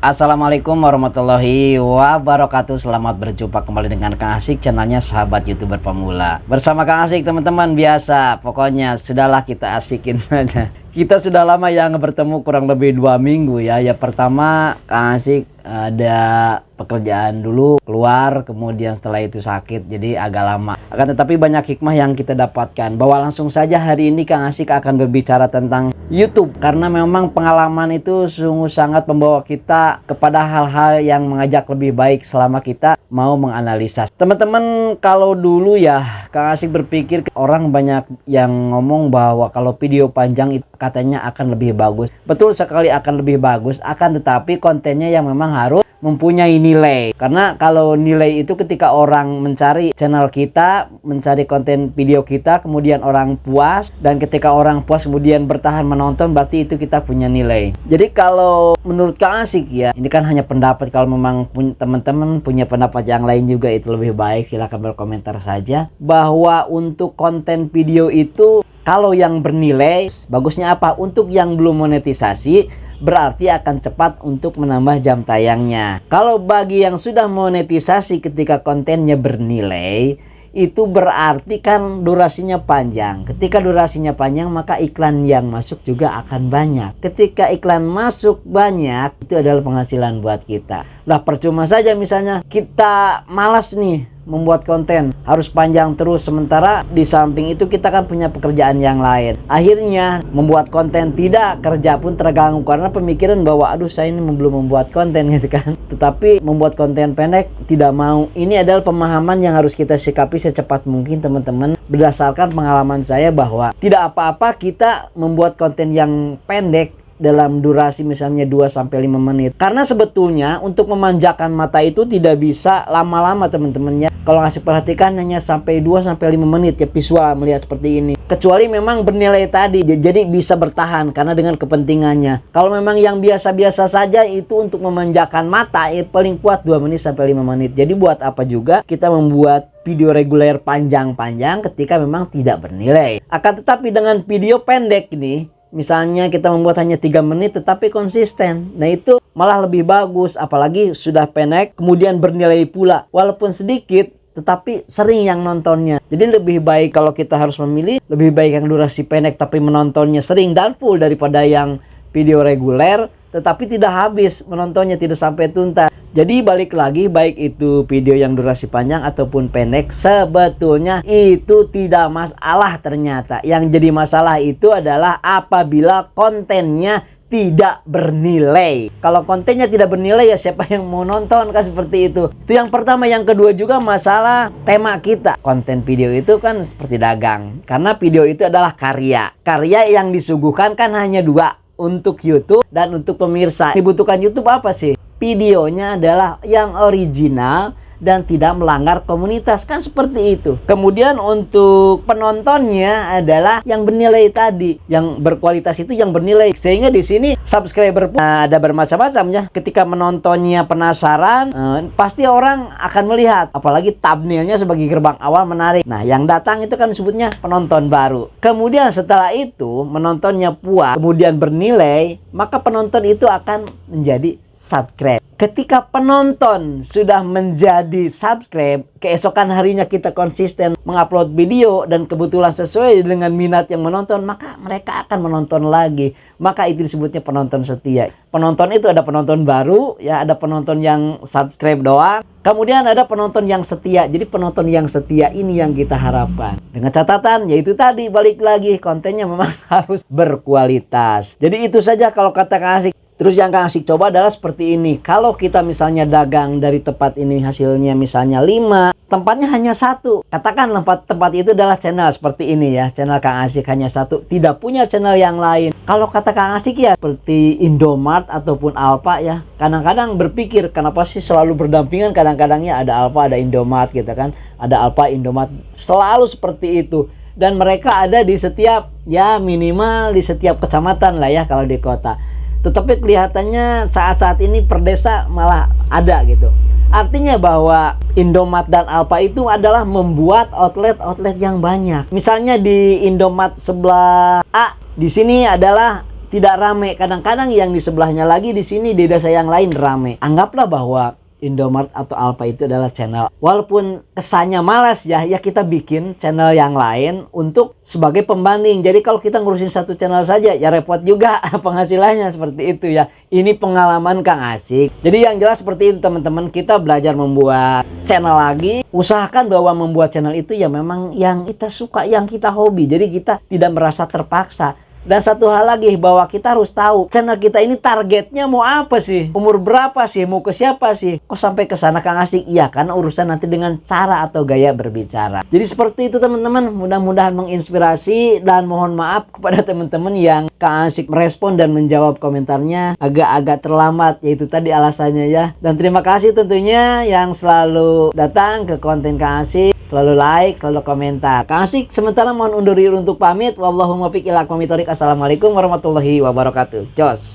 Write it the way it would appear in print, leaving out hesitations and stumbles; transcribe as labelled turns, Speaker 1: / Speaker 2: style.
Speaker 1: Assalamualaikum warahmatullahi wabarakatuh. Selamat berjumpa kembali dengan Kang Asik, channelnya sahabat YouTuber pemula. Bersama Kang Asik teman-teman, biasa pokoknya sudahlah kita asikin saja. Kita sudah lama yang bertemu, kurang lebih 2 minggu ya. Ya pertama Kang Asik ada pekerjaan dulu keluar, kemudian setelah itu sakit, jadi agak lama. Akan tetapi banyak hikmah yang kita dapatkan. Bahwa langsung saja hari ini Kang Asik akan berbicara tentang YouTube, karena memang pengalaman itu sungguh sangat membawa kita kepada hal-hal yang mengajak lebih baik selama kita mau menganalisa. Teman-teman, kalau dulu ya Kang Asik berpikir orang banyak yang ngomong bahwa kalau video panjang itu katanya akan lebih bagus. Betul sekali akan lebih bagus, akan tetapi kontennya yang memang harus mempunyai nilai. Karena kalau nilai itu ketika orang mencari channel kita, mencari konten video kita, kemudian orang puas, dan ketika orang puas kemudian bertahan menonton, berarti itu kita punya nilai. Jadi kalau menurut Kang Asik ya, ini kan hanya pendapat. Kalau memang teman-teman punya pendapat yang lain juga itu lebih baik, silahkan berkomentar saja. Bahwa untuk konten video itu kalau yang bernilai, bagusnya apa? Untuk yang belum monetisasi, berarti akan cepat untuk menambah jam tayangnya. Kalau bagi yang sudah monetisasi ketika kontennya bernilai, itu berarti kan durasinya panjang. Ketika durasinya panjang, maka iklan yang masuk juga akan banyak. Ketika iklan masuk banyak, itu adalah penghasilan buat kita. Lah percuma saja misalnya kita malas nih membuat konten, harus panjang terus, sementara di samping itu kita kan punya pekerjaan yang lain. Akhirnya membuat konten tidak, kerja pun terganggu karena pemikiran bahwa aduh saya ini belum membuat konten gitu kan. Tetapi membuat konten pendek tidak mau. Ini adalah pemahaman yang harus kita sikapi secepat mungkin teman-teman. Berdasarkan pengalaman saya bahwa tidak apa-apa kita membuat konten yang pendek dalam durasi misalnya 2-5 menit. Karena sebetulnya untuk memanjakan mata itu tidak bisa lama-lama teman-temannya. Kalau ngasih perhatikan hanya sampai 2-5 menit ya visual melihat seperti ini. Kecuali memang bernilai tadi, jadi bisa bertahan karena dengan kepentingannya. Kalau memang yang biasa-biasa saja itu untuk memanjakan mata, ya paling kuat 2 menit sampai 5 menit. Jadi buat apa juga kita membuat video reguler panjang-panjang ketika memang tidak bernilai. Akan tetapi dengan video pendek ini, misalnya kita membuat hanya 3 menit tetapi konsisten. Nah itu malah lebih bagus, apalagi sudah pendek kemudian bernilai pula. Walaupun sedikit tetapi sering yang nontonnya. Jadi lebih baik kalau kita harus memilih, lebih baik yang durasi pendek tapi menontonnya sering dan full daripada yang video reguler tetapi tidak habis menontonnya, tidak sampai tuntas. Jadi balik lagi, baik itu video yang durasi panjang ataupun pendek, sebetulnya itu tidak masalah ternyata. Yang jadi masalah itu adalah apabila kontennya tidak bernilai. Kalau kontennya tidak bernilai ya siapa yang mau nonton kan, seperti itu. Itu yang pertama. Yang kedua juga masalah tema kita. Konten video itu kan seperti dagang. Karena video itu adalah karya. Karya yang disuguhkan kan hanya 2. Untuk YouTube dan untuk pemirsa. Dibutuhkan YouTube apa sih? Videonya adalah yang original dan tidak melanggar komunitas, kan seperti itu. Kemudian untuk penontonnya adalah yang bernilai tadi, yang berkualitas itu yang bernilai. Sehingga di sini subscriber pun ada bermacam-macam ya. Ketika menontonnya penasaran, pasti orang akan melihat, apalagi thumbnailnya sebagai gerbang awal menarik. Nah, yang datang itu kan disebutnya penonton baru. Kemudian setelah itu menontonnya puas, kemudian bernilai, maka penonton itu akan menjadi subscribe. Ketika penonton sudah menjadi subscribe, keesokan harinya kita konsisten mengupload video dan kebetulan sesuai dengan minat yang menonton, maka mereka akan menonton lagi. Maka itu disebutnya penonton setia. Penonton itu ada penonton baru, ya ada penonton yang subscribe doang. Kemudian ada penonton yang setia. Jadi penonton yang setia ini yang kita harapkan. Dengan catatan yaitu tadi, balik lagi, kontennya memang harus berkualitas. Jadi itu saja kalau kata Kang Asik. Terus yang Kang Asik coba adalah seperti ini. Kalau kita misalnya dagang dari tempat ini hasilnya misalnya 5, tempatnya hanya 1. Katakan tempat itu adalah channel seperti ini ya. Channel Kang Asik hanya 1, tidak punya channel yang lain. Kalau kata Kang Asik ya seperti Indomart ataupun Alfa ya. Kadang-kadang berpikir kenapa sih selalu berdampingan, kadang-kadangnya ada Alfa, ada Indomart gitu kan. Ada Alfa, Indomart, selalu seperti itu. Dan mereka ada di setiap, ya minimal di setiap kecamatan lah ya kalau di kota. Tetapi kelihatannya saat-saat ini per desa malah ada gitu. Artinya bahwa Indomart dan Alfa itu adalah membuat outlet-outlet yang banyak. Misalnya di Indomart sebelah A, di sini adalah tidak rame. Kadang-kadang yang di sebelahnya lagi di sini di desa yang lain rame. Anggaplah bahwa Indomaret atau Alfa itu adalah channel. Walaupun kesannya malas ya kita bikin channel yang lain untuk sebagai pembanding. Jadi kalau kita ngurusin satu channel saja ya repot juga penghasilannya seperti itu ya. Ini pengalaman Kang Asik. Jadi yang jelas seperti itu teman-teman, kita belajar membuat channel lagi. Usahakan bahwa membuat channel itu ya memang yang kita suka, yang kita hobi. Jadi kita tidak merasa terpaksa. Dan satu hal lagi, bahwa kita harus tahu channel kita ini targetnya mau apa sih? Umur berapa sih? Mau ke siapa sih? Kok sampai ke sana Kang Asik? Iya, karena urusan nanti dengan cara atau gaya berbicara. Jadi seperti itu teman-teman, mudah-mudahan menginspirasi, dan mohon maaf kepada teman-teman yang Kang Asik merespon dan menjawab komentarnya agak-agak terlambat, yaitu tadi alasannya ya. Dan terima kasih tentunya yang selalu datang ke konten Kang Asik, selalu like, selalu komentar. Kang Asik sementara mohon undur diri untuk pamit. Wallahumma fiq ila aqwamit thoriq. Assalamualaikum warahmatullahi wabarakatuh. Jos.